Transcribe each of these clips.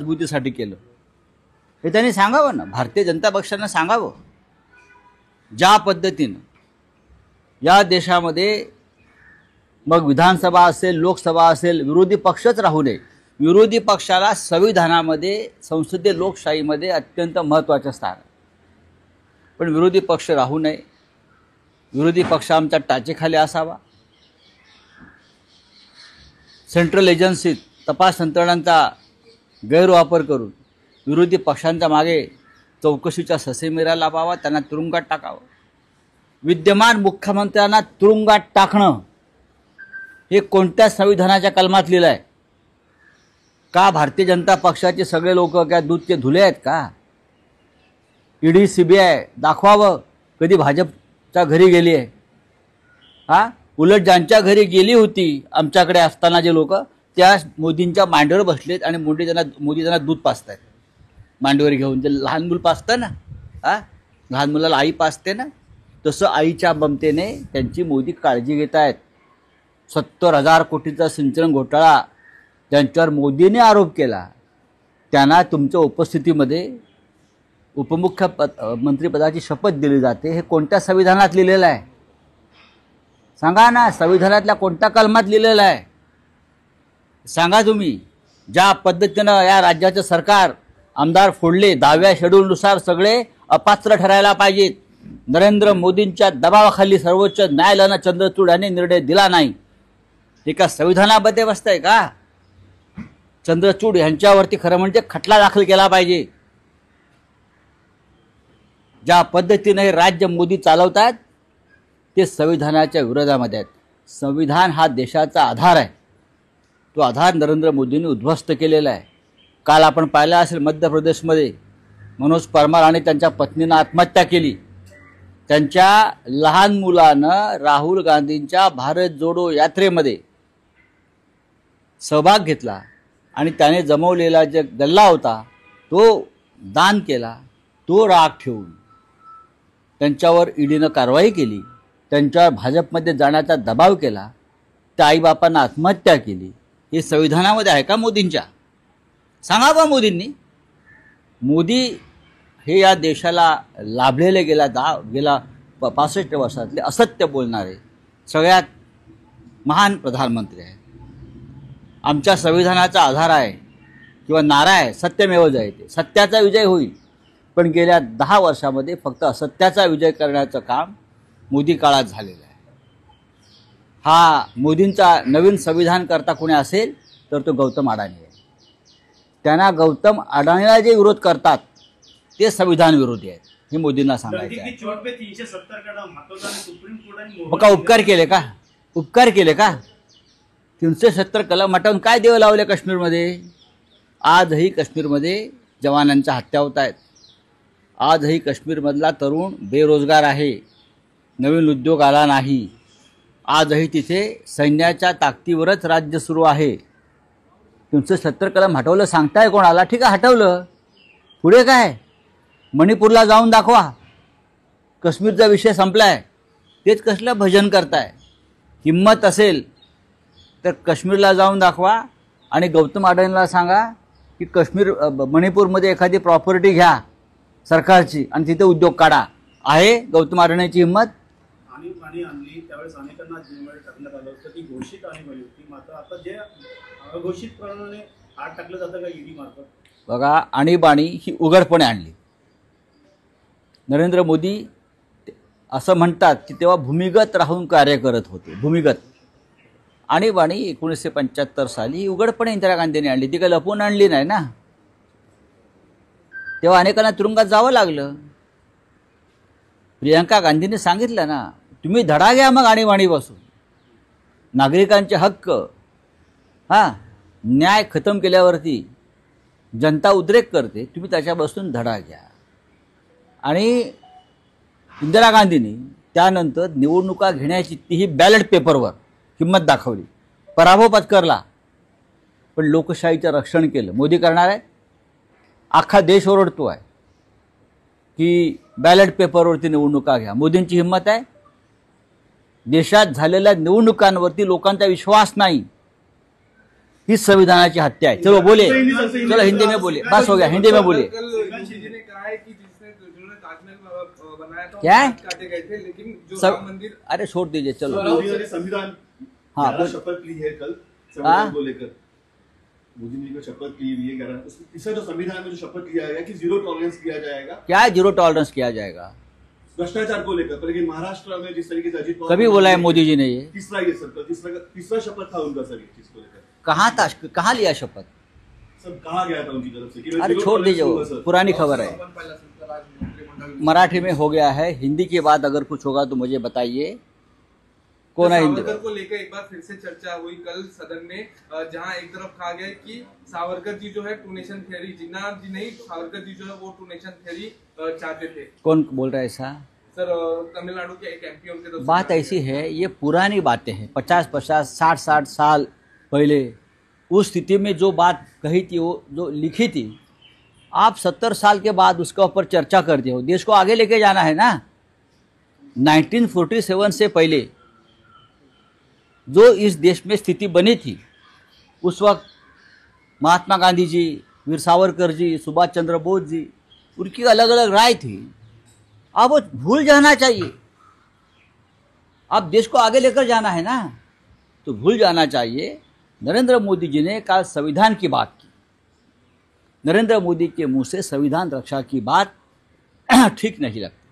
मजबूतीसाठी केलं हे त्यांनी सांगावं ना. भारतीय जनता पक्षानं सांगावं ज्या पद्धतीनं या देशामध्ये मग विधानसभा असेल लोकसभा असेल विरोधी पक्षच राहू नये. विरोधी पक्षाला संविधानामध्ये संसदीय लोकशाहीमध्ये अत्यंत महत्त्वाचं स्थान आहे. पण विरोधी पक्ष राहू नये. विरोधी पक्ष आमच्या टाचेखाली असावा. सेंट्रल एजन्सीत तपास यंत्रणांचा गैरवापर करून विरोधी पक्षांच्या मागे चौकशीच्या ससेमिरा लावावा. त्यांना तुरुंगात टाकावं. विद्यमान मुख्यमंत्र्यांना तुरुंगात टाकणं हे कोणत्या संविधानाच्या कलमात लिहिलं आहे का? भारतीय जनता पक्षाचे सगळे लोक काय दूधचे धुले आहेत का? ईडी सीबीआय दाखवावं कधी भाजपच्या घरी गेली आहे. हा उलट ज्यांच्या घरी गेली होती आमच्याकडे असताना जे लोक त्या मोदींच्या मांडीवर बसलेत आणि मोदी त्यांना दूध पाजतायत मांडीवर घेऊन. जे लहान मूल पाजतं ना, हा लहान मुलाला आई पाजते ना, तसं आईच्या ममतेने त्यांची मोदी काळजी घेत आहेत. 70,000 कोटीचा सिंचन घोटाळा ज्यांच्यावर मोदीने आरोप केला त्यांना तुमच्या उपस्थितीमध्ये उपमुख्यमंत्रीपदाची शपथ दिली जाते. हे कोणत्या संविधानात लिहिलेलं आहे सांगा ना. संविधानातल्या कोणत्या कलमात लिहिलेलं आहे सांगा तुम्ही. ज्या पद्धतीनं या राज्याचं सरकार आमदार फोडले 10व्या शेड्यूलनुसार सगळे अपात्र ठरायला पाहिजेत. नरेंद्र मोदींच्या दबावाखाली सर्वोच्च न्यायालयानं चंद्रचूड यांनी निर्णय दिला नाही. हे का संविधानामध्ये बसतंय का? चंद्रचूड यांच्यावरती खरं म्हणजे खटला दाखल केला पाहिजे. ज्या पद्धतीने हे राज्य मोदी चालवतात ते संविधानाच्या विरोधामध्ये आहेत. संविधान हा देशाचा आधार आहे. तो आधार नरेंद्र मोदींनी उद्ध्वस्त केलेला आहे. काल आपण पाहिलं असेल मध्य प्रदेशमध्ये मनोज परमार आणि त्यांच्या पत्नीनं आत्महत्या केली. त्यांच्या लहान मुलानं राहुल गांधींच्या भारत जोडो यात्रेमध्ये सहभाग घेतला आणि त्याने जमवलेला जे गल्ला होता तो दान केला. तो राग ठेवून त्यांच्यावर ईडीनं कारवाई केली. त्यांच्यावर भाजपमध्ये जाण्याचा दबाव केला. त्या आईबापांना आत्महत्या केली. हे संविधानामध्ये आहे का मोदींच्या? सांगा बा मोदींनी. मोदी हे या देशाला लाभलेले गेला 65 वर्षातले असत्य बोलणारे सगळ्यात महान प्रधानमंत्री आहेत. आमच्या संविधानाचा आधार आहे किंवा नारा आहे सत्यमेव जयते. सत्याचा विजय होईल. पण गेल्या 10 वर्षामध्ये फक्त असत्याचा विजय करण्याचं काम मोदी काळात झालेलं आहे. हा मोदींचा नवीन संविधान करता कोणी असेल तर तो गौतम अडाणी आहे. त्यांना गौतम अडाणीला जे विरोध करतात ते संविधान विरोधी आहेत हे मोदींना सांगायचं आहे. का उपकार केले का? उपकार केले का? 370 कलम हटवून काय देव लावले काश्मीरमध्ये? आजही काश्मीरमध्ये जवानांच्या हत्या होत आहेत. आजही काश्मीरमधला तरुण बेरोजगार आहे. नवीन उद्योग आला नाही. आजही तिथे सैन्याच्या ताकदीवरच राज्य सुरू आहे. 370 कलम हटवलं सांगताय कोणाला? ठीक आहे हटवलं. पुढे काय? मणिपूरला जाऊन दाखवा. काश्मीरचा विषय संपलाय. तेच कसलं भजन करताय? हिम्मत असेल तर काश्मीरला जाऊन दाखवा आणि गौतम अडाणीला सांगा की काश्मीर मणिपूरमध्ये एखादी प्रॉपर्टी घ्या सरकारची आणि तिथे उद्योग काढा. आहे गौतम अडाणीची हिम्मत? आणि आणली त्यावेळेस अनेकांना जेलमध्ये टाकण्यात आलं होतं. ती घोषित आणीबाणी होती. मात्र आता जे अघोषित प्रमाणे आत टाकलं जातं का ईडी मार्फत? बघा आणीबाणी ही उघडपणे आणली. नरेंद्र मोदी असं म्हणतात की तेव्हा भूमिगत राहून कार्य करत होते. भूमिगत. आणीबाणी 1975 साली उघडपणे इंदिरा गांधींनी आणली. ती काही लपवून आणली नाही ना. तेव्हा अनेकांना तुरुंगात जावं लागलं. प्रियंका गांधींनी सांगितलं ना तुम्ही धडा घ्या मग आणीबाणीपासून. नागरिकांचे हक्क न्याय खतम केल्यावरती जनता उद्रेक करते. तुम्ही त्याच्यापासून धडा घ्या. आणि इंदिरा गांधींनी त्यानंतर निवडणुका घेण्याची तीही बॅलेट पेपरवर हिम्मत दाखवली. पराभव पत्करला पण लोकशाहीचं रक्षण केलं. मोदी करणार आहे. अख्खा देश ओरडतो आहे की बॅलेट पेपरवरती निवडणुका घ्या. मोदींची हिम्मत आहे. देशात झालेल्या निवडणुकांवरती लोकांचा विश्वास नाही. ही संविधानाची हत्या आहे. चलो बोले, चलो हिंदी में बोले, बस हो गया, हिंदी में बोलिए. ने कहा है कि जिन्होंने ताजमहल बनाया था क्या है? काटे गए थे, लेकिन जो सब राम मंदिर अरे छोड़ दीजिए, चलो. मोदी ने संविधान हाँ, ग्यारह बोल- शपथ ली है कल हाँ? संविधान को लेकर. मोदी ने जो शपथ ली है 11 इससे जो संविधान में जो शपथ लिया गया कि जीरो टॉलरेंस किया जाएगा क्या है जीरो टॉलरेंस किया जाएगा? भ्रष्टाचार को लेकर. पर लेकिन महाराष्ट्र में जिस तरीके से अजीत पवार कभी बोला है मोदी जी ने ये? तीसरा ये सर तीसरा शपथ था उनका सर, ये चीज को लेकर कहाँ था, कहाँ लिया शपथ? सब कहा गया था उनकी तरफ से कि मैं अरे zero छोड़ tolerance दीजिए, दूंगा, वो सर. पुरानी खबर है. अपन पहला संसद राज मंत्रिमंडल मराठी में हो गया है, हिंदी के बाद अगर कुछ होगा तो मुझे बताइए. कौन है हिंदी? सावरकर को लेकर एक बार फिर से चर्चा हुई कल सदन में, जहां एक तरफ कहा गया कि सावरकर जी जो है टू नेशन थियरी, जिन्ना जी नहीं, सावरकर जी जो है वो टू नेशन थियरी चाहते थे. कौन बोल रहा है ऐसा? सर तमिलनाडु के एक एमपी उनके दोस्त बात ऐसी है, ये पुरानी बातें हैं. 50-50, 60-60 साल पहले उस स्थिति में जो बात कही थी, वो जो लिखी थी, आप 70 साल के बाद उसके ऊपर चर्चा करते हो. देश को आगे लेके जाना है ना. 1947 से पहले जो इस देश में स्थिति बनी थी, उस वक्त महात्मा गांधी जी, वीर सावरकर जी, सुभाष चंद्र बोस जी, उनकी अलग अलग राय थी. अब वो भूल जाना चाहिए. अब देश को आगे लेकर जाना है ना, तो भूल जाना चाहिए. नरेंद्र मोदी जी ने कल संविधान की बात की. नरेंद्र मोदी के मुंह से संविधान रक्षा की बात ठीक नहीं लगती.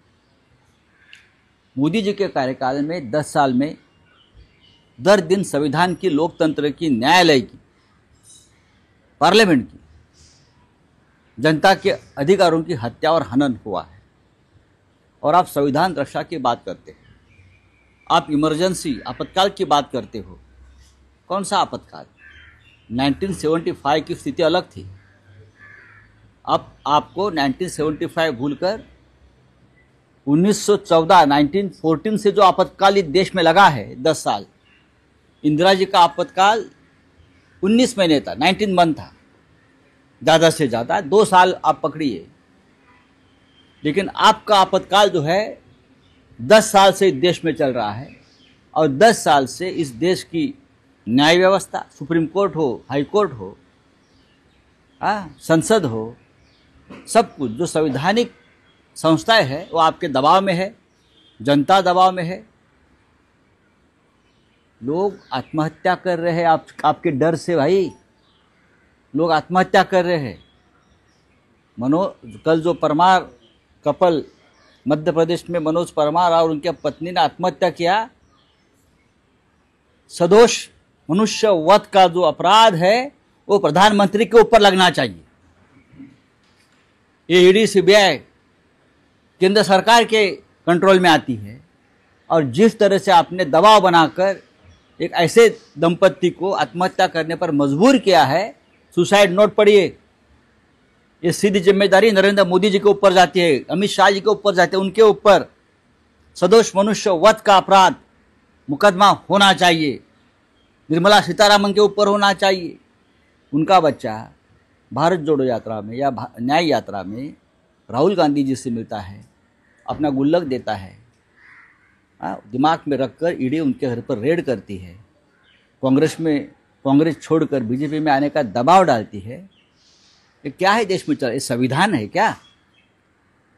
मोदी जी के कार्यकाल में 10 साल में दर दिन संविधान की, लोकतंत्र की, न्यायालय की, पार्लियामेंट की, जनता के अधिकारों की हत्या और हनन हुआ है. और आप संविधान रक्षा की बात करते हैं. आप इमरजेंसी, आपातकाल की बात करते हो. कौन सा आपातकाल? 1975 की स्थिति अलग थी. अब आपको 1975 भूलकर 1914, 1914 से जो आपातकाल इस देश में लगा है 10 साल, इंदिरा जी का आपातकाल 19 महीने था, 19 मंथ था, ज़्यादा से ज़्यादा 2 साल आप पकड़िए. लेकिन आपका आपातकाल जो है 10 साल से इस देश में चल रहा है. और 10 साल से इस देश की न्याय व्यवस्था, सुप्रीम कोर्ट हो, हाई कोर्ट हो, संसद हो, सब कुछ जो संवैधानिक संस्थाएं हैं वो आपके दबाव में है, जनता दबाव में है. लोग आत्महत्या कर रहे हैं आपके डर से. भाई, लोग आत्महत्या कर रहे हैं. कल जो परमार कपल मध्य प्रदेश में, मनोज परमार और उनकी पत्नी ने आत्महत्या किया. सदोष मनुष्य वध का जो अपराध है वो प्रधानमंत्री के ऊपर लगना चाहिए. ये ईडी, सीबीआई केंद्र सरकार के कंट्रोल में आती है. और जिस तरह से आपने दबाव बनाकर एक ऐसे दंपत्ति को आत्महत्या करने पर मजबूर किया है, सुसाइड नोट पढ़िए. ये सीधी जिम्मेदारी नरेंद्र मोदी जी के ऊपर जाती है, अमित शाह जी के ऊपर जाती है. उनके ऊपर सदोष मनुष्य वध का अपराध मुकदमा होना चाहिए. निर्मला सीतारामन के ऊपर होना चाहिए. उनका बच्चा भारत जोड़ो यात्रा में या न्याय यात्रा में राहुल गांधी जी से मिलता है, अपना गुल्लक देता है. दिमाग में रखकर ईडी उनके घर पर रेड करती है. कांग्रेस छोड़कर बीजेपी में आने का दबाव डालती है. ये क्या है देश में चल? ये संविधान है क्या?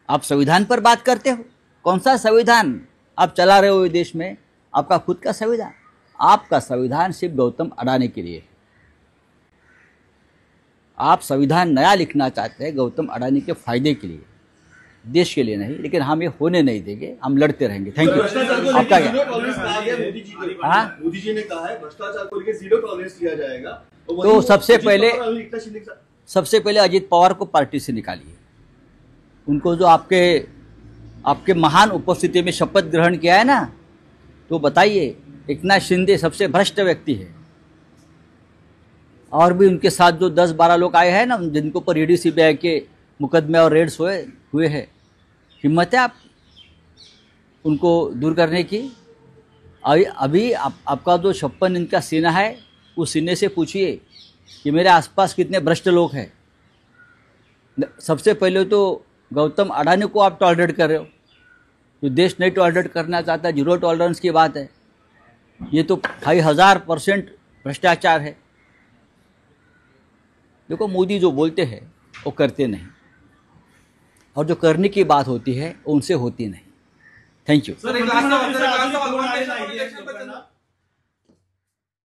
आप संविधान पर बात करते हो? कौन सा संविधान आप चला रहे हो इस देश में? आपका खुद का संविधान? आपका संविधान सिर्फ गौतम अडानी के लिए. आप संविधान नया लिखना चाहते हैं गौतम अडानी के फायदे के लिए, देश के लिए नहीं. लेकिन हम ये होने नहीं देंगे, हम लड़ते रहेंगे. Thank you. आपका क्या? मोदी जी ने कहा है भ्रष्टाचार को लेकर जीरो टॉलरेंस किया जाएगा. तो सबसे पहले अजीत पवार को पार्टी से निकालिए. उनको जो आपके महान उपस्थिति में शपथ ग्रहण किया है ना, तो बताइए. एकनाथ शिंदे सबसे भ्रष्ट व्यक्ति है. और भी उनके साथ जो 10-12 लोग आए हैं ना, जिनको पर ईडी, सीबीआई के मुकदमे और रेड्स हुए हैं, हिम्मत है उनको दूर करने की? अभी आपका जो 56 इंच का सीना है, उस सीने से पूछिए कि मेरे आसपास कितने भ्रष्ट लोग हैं. सबसे पहले तो गौतम अडानी को आप टॉलरेट कर रहे हो. जो देश नहीं टॉलरेट करना चाहता, जीरो टॉलरेंस की बात है. ये तो 1000% भ्रष्टाचार है. देखो, मोदी जो बोलते हैं वो करते नहीं, और जो करने की बात होती है वो उनसे होती नहीं. Thank you. सर एक लास्ट सवाल, अजून सर, एक लास्ट एक सवाल, लोन one आलेला nation, one आहे election लोकांना. बद्दल.